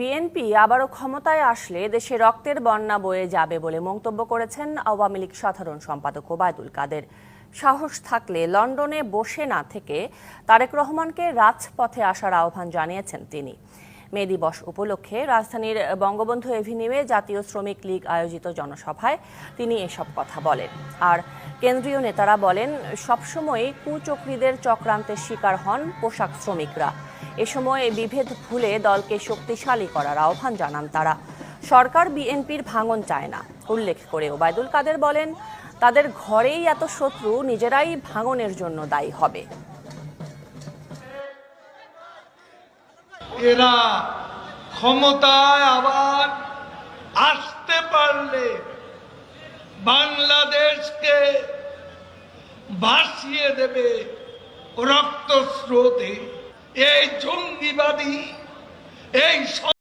BNP আবারও ক্ষমতায় আসলে দেশে রক্তের বন্যা বয়ে যাবে বলে মন্তব্য করেছেন আওয়ামী লীগ সাধারণ সম্পাদক ওবায়দুল কাদের। সাহস থাকলে লন্ডনে বসে না থেকে তারেক রহমানকে রাজপথে আসার আহ্বান জানিয়েছেন তিনি। মে দিবস উপলক্ষে রাজধানীর বঙ্গবন্ধু এভিনিউয়ে জাতীয় শ্রমিক লীগ আয়োজিত জনসভায় তিনি এসব কথা বলেন। আর কেন্দ্রীয় নেতারা বলেন, সবসময় কুচক্রীদের চক্রান্তের শিকার হন পোশাক শ্রমিকরা। এ সময় বিভেদ ভুলে দলকে শক্তিশালী করার আহ্বান জানান তারা। সরকার বিএনপির ভাঙন চায় না উল্লেখ করে ওবায়দুল কাদের বলেন, তাদের ঘরেই এত শত্রু, নিজেরাই ভাঙনের জন্য দায়ী হবে। এরা ক্ষমতায় আবার আসতে পারলে বাংলাদেশকে ভাসিয়ে দেবে রক্তস্রোতে। এই জঙ্গিবাদী এই